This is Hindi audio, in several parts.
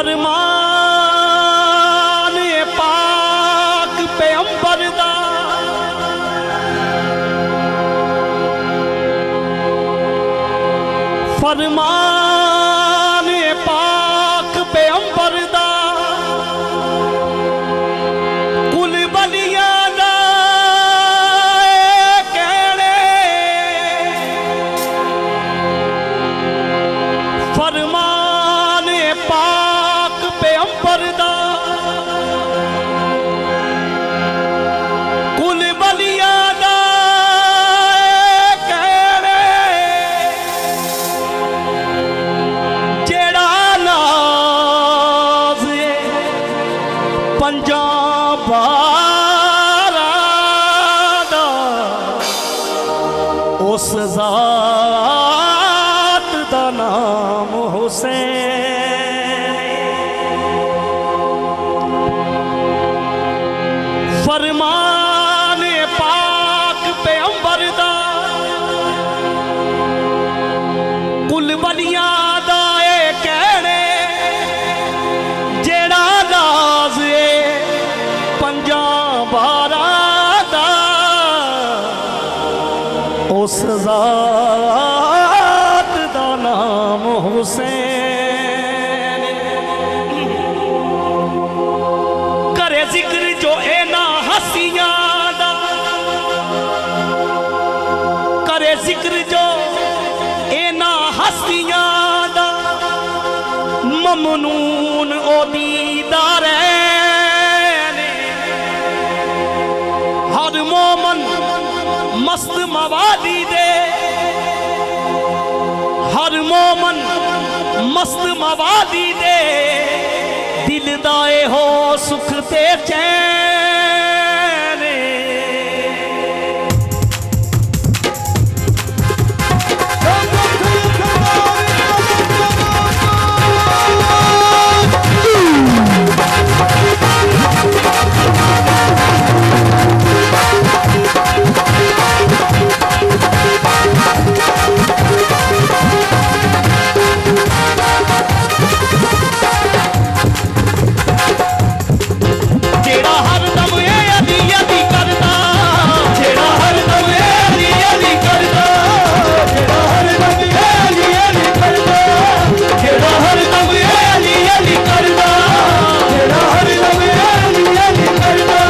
फरमान पाक पैगंबर दा फरमान पाक पैगंबर दा कुल बलियां दा कहणे फरमान पाक पैगंबर दा कुल बलियां दा कहणे जेड़ा नाज़ पंजाब दा उस ज़ात दा नाम हुसैन। फरमान पाक पैगंबर दा कुल बलियां दा कहणे जेड़ा नाज़ पंजाब दा उस ज़ात दा नाम हुसैन। करे जिक्र जो एना हसियां दा करे जिक्र जो एना हसियां दा ममनून ओ दीदार हर मोमन मस्त मवादी दे हर मोमन मस्त मवादी दे दिल दाए हो सुख ते चैन। जेड़ा हर दम अली अली करदा जेड़ा हर दम अली अली करदा जेड़ा हर दम अली अली करदा जेड़ा हर दम अली अली करदा जेड़ा हर दम अली अली करदा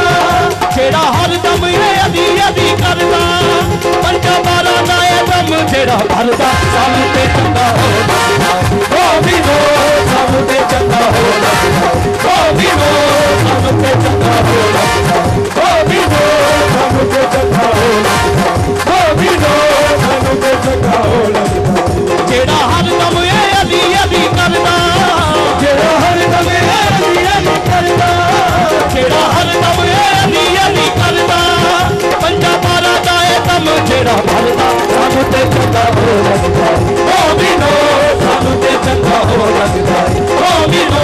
जेड़ा हर दम अली अली करदा पंजा बारा दा दम जेड़ा भरदा सानू ते चंगा हो ओ भी हो सानू ते चंगा हो ओ भी हो सानू ते चंगा हो ओ भी हो सानू ते चंगा हो ओ भी हो सानू ते चंगा हो जेड़ा हर दम अली अली करदा जेड़ा हर दम अली अली करदा जेड़ा हर दम अली अली करदा पंजा बारा दा दम जेड़ा भरदा सानू ते चंगा हो ओ भी हो सानू ते चंगा हो लगदा ओ भी हो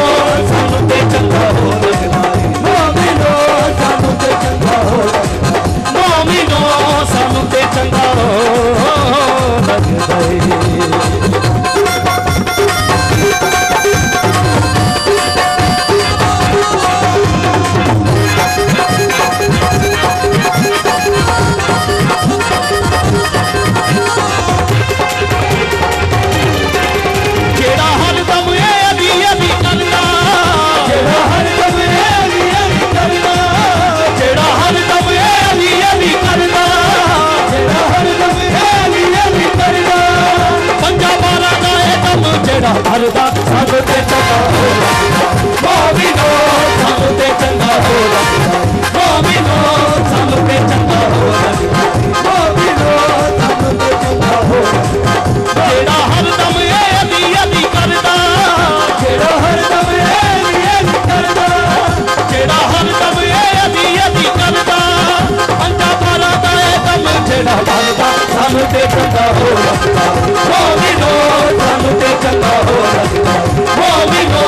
सानू ते चंगा हो लगदा ओ भी हो सानू ते चंगा हो लगदा ओ भी हो सानू ते चंगा हो लगदा। जेड़ा हर दम अली अली करदा जेड़ा हर दम अली अली करदा जेड़ा हर दम अली अली करदा जेड़ा हर दम अली अली करदा पंजा बारा दा दम जेड़ा भरदा सानू ते चंगा हो ओ भी हो सानू ते चंगा हो ओ भी हो सानू ते चंगा हो ओ भी हो सानू ते चंगा हो जेड़ा हर दम अली अली करदा जेड़ा हर दम अली अली करदा जेड़ा हर दम अली अली करदा पंजा बारा दा दम जेड़ा भरदा सानू ते चंगा हो ओ भी हो सानू ते चंगा हो ओ भी हो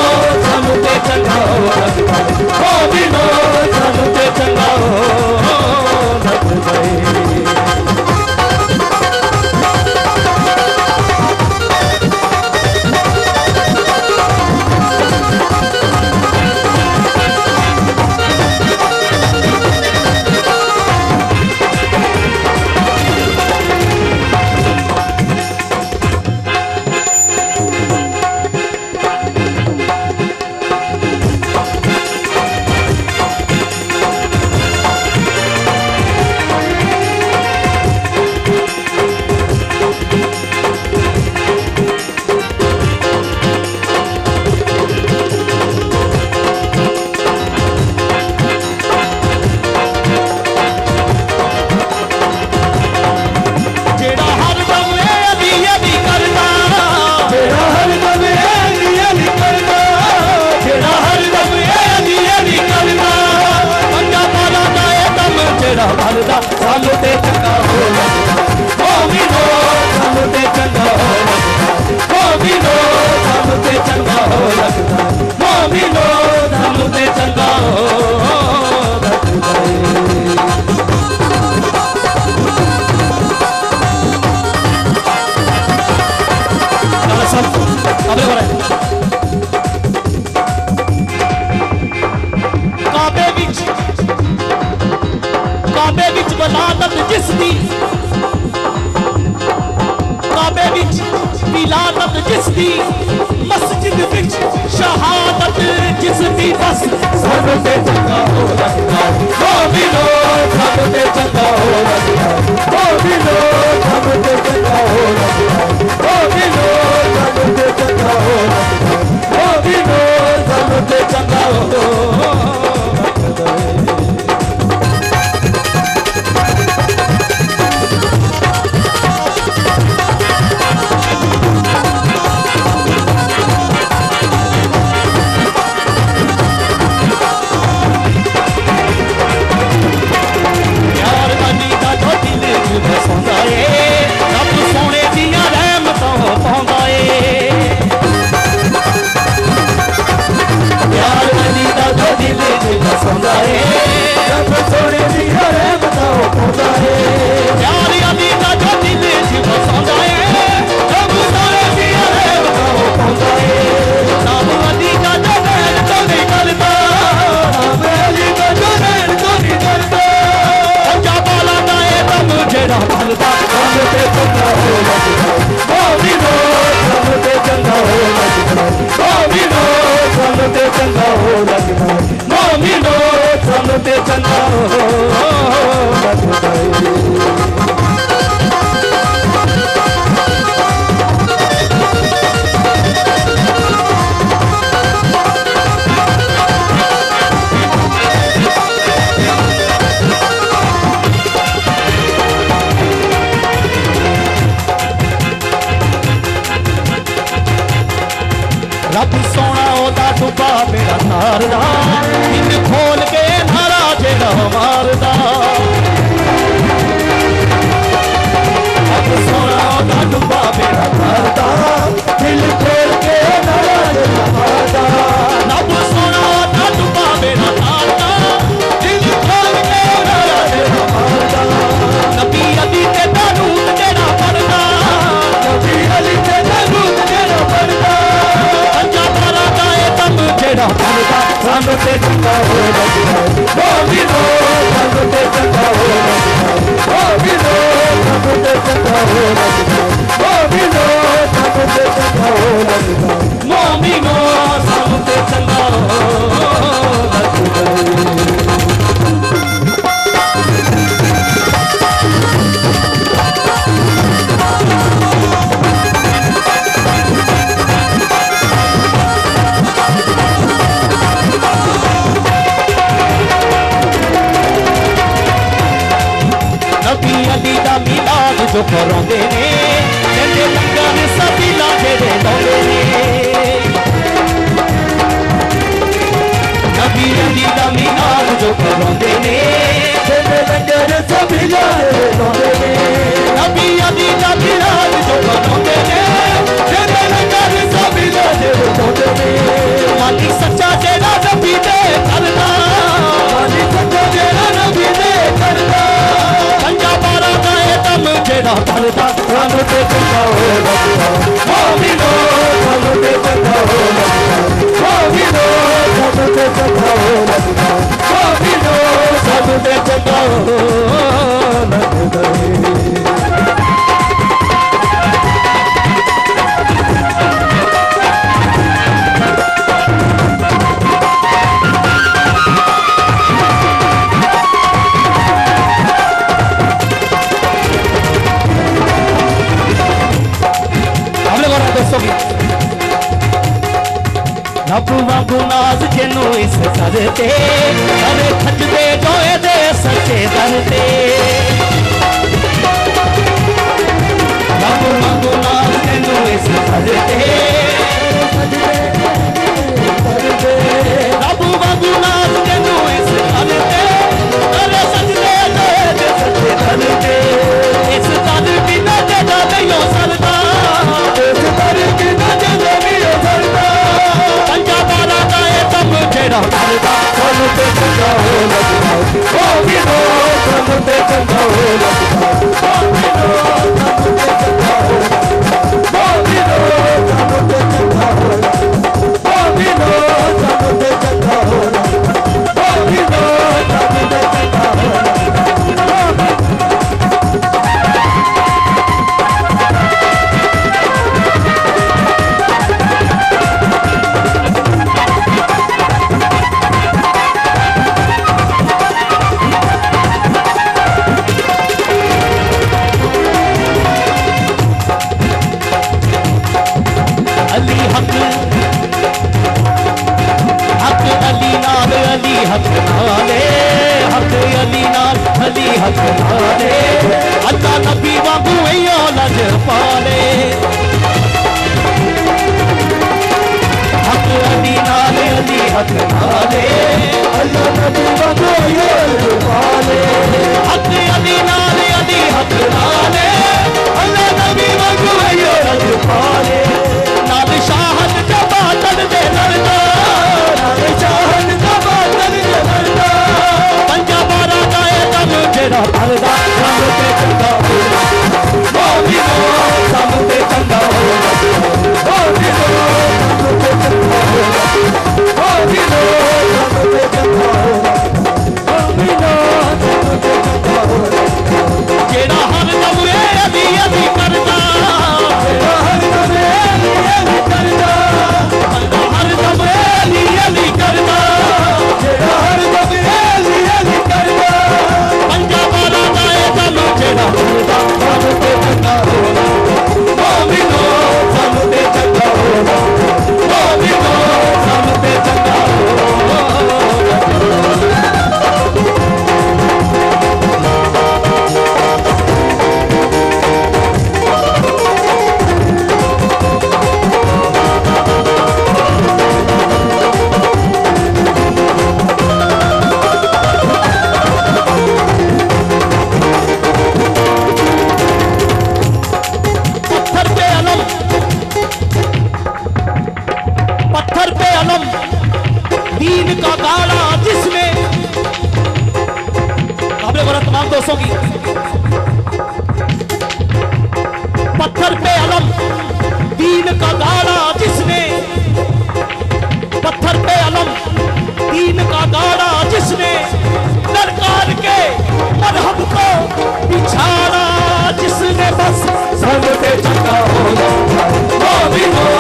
शहादत जिसकी बस सब ते चंगा हो लगता है मोमिनो सब ते चंगा हो लगता है मोमिनो सब ते चंगा हो लगता है मोमिनो सब ते चंगा हो लगता है मोमिनो सब ते चंगा हो लगता है। रब सोना ओदा डुबा मेरा तारदा इन खोल के नारा जेड़ा मारदा रब सोना ओदा डुबा मेरा तारदा दिल खोल के नारा जेड़ा मारदा रब सोना ओदा डुबा मेरा तारदा दिल खोल के नारा जेड़ा मारदा नबी अली ते दारूद जेड़ा पढ़दा नबी अली ते दारूद जेड़ा पढ़दा जेड़ा पढ़दा सानू ते चंगा हो लगदा मोमिनो सानू ते चंगा हो लगदा मोमिनो सानू ते चंगा हो लगदा मोमिनो सानू ते चंगा हो लगदा मोमिनो सानू ते चंगा हो नबी अली दा मिलाद जो करांदे ने कहंदे लंगर सबीला जेड़े लाउंदे ने नबी अली दा मिलाद जो करांदे ने कहंदे लंगर सबीला जेड़े लाउंदे ने नबी अली दा मिलाद जो करांदे ने कहंदे लंगर सबीला जेड़े लाउंदे ने माली सच्चा जेड़ा नबी दे करदा माली सच्चा जेड़ा नबी दे करदा जेड़ा पढ़दा सानू ते चंगा हो लगदा मोमिनो सानू ते चंगा हो लगदा मोमिनो सानू ते चंगा हो लगदा मोमिनो सानू ते चंगा हो लगदा रब वांगू नाज जिन्नू इस दर ते अरे खजदे जोए दे सच्चे दर ते रब वांगू नाज जिन्नू इस दर ते रब वांगू नाज जिन्नू इस दर ते अरे सजदे जोए दे सच्चे दर ते इस दर बिना जदा नहीं हो सकदा इस दर बिना जदा नहीं हो सकदा जेड़ा पढ़दा सानू ते चंगा हो लगदा मोमिनो सानू ते चंगा हो लगदा मोमिनो सानू ते चंगा हो लगदा मोमिनो सानू ते चंगा हो लगदा मोमिनो सानू ते चंगा हो लगदा मोमिनो सानू ते चंगा हो लगदा हक नाले हक अली नाल अली हक नाले अल्लाह नबी वांगू इयो लज पाले हक अली नाल अली हक नाले अल्लाह नबी वांगू इयो लज पाले हक अली नाल अली हक नाले अल्लाह नबी वांगू इयो लज पाले नाल शाहन जबातन दे लड़दा नाल शाहन जबातन दे लड़दा पंजा बारा गाए दम जेड़ा भरदा रंग ते चंगा होगा मोदी नो सब ते चंगा होगा मोदी नो सब ते चंगा होगा मोदी नो सब ते चंगा होगा मोदी नो सब ते चंगा होगा जेड़ा हर दम अली अली करदा जेड़ा हर दम अली करदा बंदा हर दम अली अली करदा जेड़ा हर दम अली अली करदा पंजा बारा गाए दम जेड़ा भरदा सब ते चंगा होगा मोमिनो सब ते चंगा होगा मोमिनो सब ते चंगा होगा पत्थर पे अलम दीन का गाड़ा जिसमें काबिल गौरव तमाम दोस्तों की पत्थर पे अलम दीन का गाड़ा जिसने पत्थर पे अलम दीन का गाड़ा जिसने ललकार के मरहब को बिछाड़ा जिसने बस सब पे चंगा होगा मोमिनो